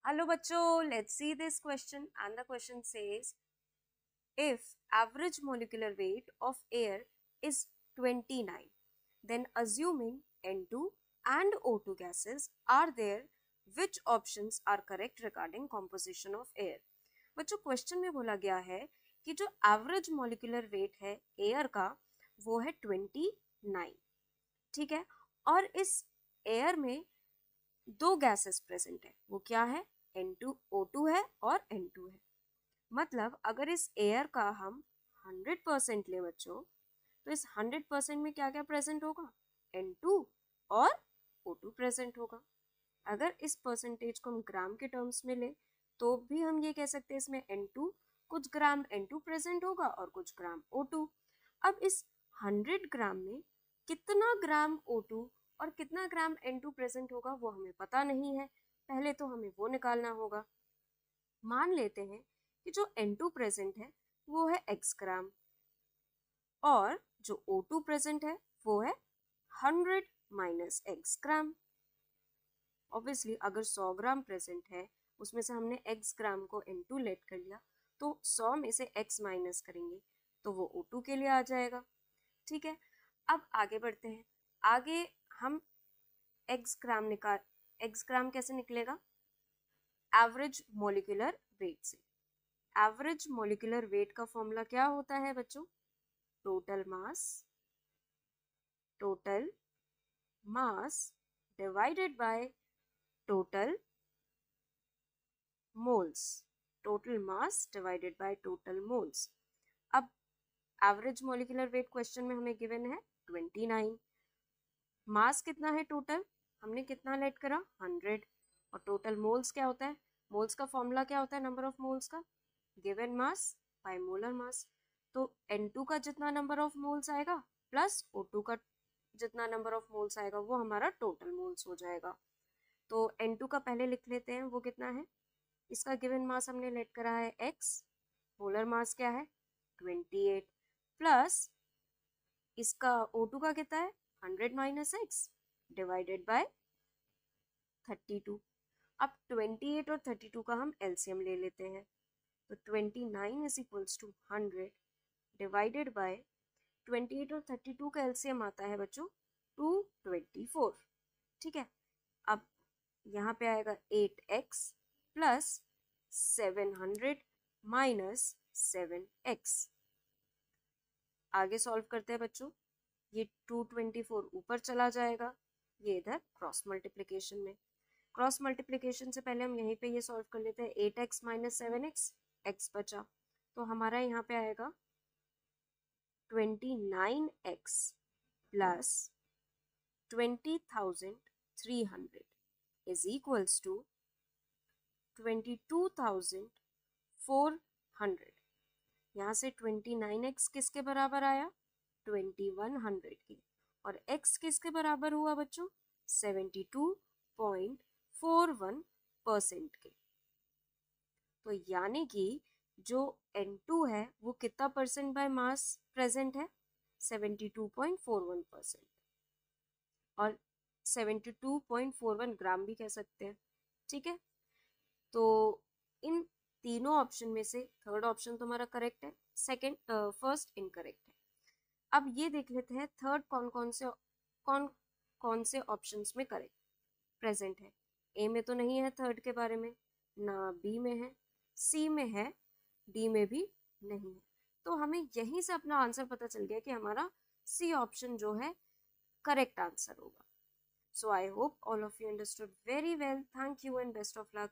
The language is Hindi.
Hello bachcho, let's see this question, and the question says if average molecular weight of air is 29, then assuming N2 and O2 gases are there, which options are correct regarding composition of air? बच्चों क्वेश्चन में बोला गया है कि जो एवरेज मॉलिक्यूलर वेट है एयर का वो है 29, ठीक है। और इस एयर में दो गैसेस प्रेजेंट है, वो क्या है? N2O2 है और N2 है। मतलब अगर इस एयर का हम 100% ले बच्चों, तो इस 100% में क्या क्या प्रेजेंट होगा? N2 और O2 प्रेजेंट होगा। अगर इस परसेंटेज को हम ग्राम के टर्म्स में ले तो भी हम ये कह सकते हैं इसमें N2 कुछ ग्राम N2 प्रेजेंट होगा और कुछ ग्राम O2। अब इस 100 ग्राम में कितना ग्राम O2 और कितना ग्राम N2 प्रेजेंट होगा वो हमें पता नहीं है, पहले तो हमें वो निकालना होगा। मान लेते हैं कि जो N2 प्रेजेंट है वो है x ग्राम और जो O2 प्रेजेंट है वो है 100 माइनस x ग्राम। ऑब्वियसली अगर 100 ग्राम प्रेजेंट है उसमें से हमने x ग्राम को N2 लेट कर लिया तो 100 में से x माइनस करेंगे तो वो O2 के लिए आ जाएगा, ठीक है। अब आगे बढ़ते हैं। आगे हम x ग्राम कैसे निकलेगा? एवरेज मॉलिक्यूलर वेट से। एवरेज मॉलिक्यूलर वेट का फॉर्मूला क्या होता है बच्चों? Total mass divided by total moles. Total mass divided by total moles. अब एवरेज मॉलिक्यूलर वेट क्वेश्चन में हमें गिवन है 29। मास कितना है टोटल? हमने कितना लेट करा? 100। और टोटल मोल्स क्या होता है? मोल्स का फॉर्मूला क्या होता है नंबर ऑफ मोल्स का? Given mass by molar mass. तो N2 का जितना नंबर ऑफ मोल्स आएगा प्लस O2 का जितना नंबर ऑफ मोल्स आएगा वो हमारा टोटल मोल्स हो जाएगा। तो N2 का पहले लिख लेते हैं, वो कितना है? इसका गिवन मास हमने लेट करा है x, मोलर मास क्या है? 28 प्लस इसका O2 का कितना है? 100 माइनस x डिवाइडेड बाय 32। अब 28 और 32 का हम एलसीएम ले लेते हैं तो 29 is equals to 100 divided by 28 और 32 का एलसीएम आता है बच्चों 224, ठीक है। अब यहाँ पे आएगा 8x प्लस 700 माइनस 7x। आगे सॉल्व करते हैं बच्चों। ये 224 ऊपर चला जाएगा, ये इधर क्रॉस मल्टीप्लिकेशन में। क्रॉस मल्टीप्लिकेशन से पहले हम यहीं पे ये सॉल्व कर लेते हैं। 8x माइनस 7x, x बचा तो हमारा यहाँ पे आएगा 29x plus 20,300 is equals to 22,400। यहाँ से 29x किसके बराबर आया? 2100 के। और x किसके बराबर हुआ बच्चों? 72.41% के। तो यानी कि जो N2 है वो कितना परसेंट बाय मास प्रेजेंट है? 72.41%। और 72.41 ग्राम भी कह सकते हैं, ठीक है। तो इन तीनों ऑप्शन में से थर्ड ऑप्शन तुम्हारा करेक्ट है, फर्स्ट इनकरेक्ट है। अब ये देख लेते हैं थर्ड कौन कौन से ऑप्शंस में करेक्ट प्रेजेंट है। ए में तो नहीं है थर्ड के बारे में, ना बी में है, सी में है, डी में भी नहीं है। तो हमें यहीं से अपना आंसर पता चल गया कि हमारा सी ऑप्शन जो है करेक्ट आंसर होगा। So I hope all of you understood very well. Thank you and best of luck.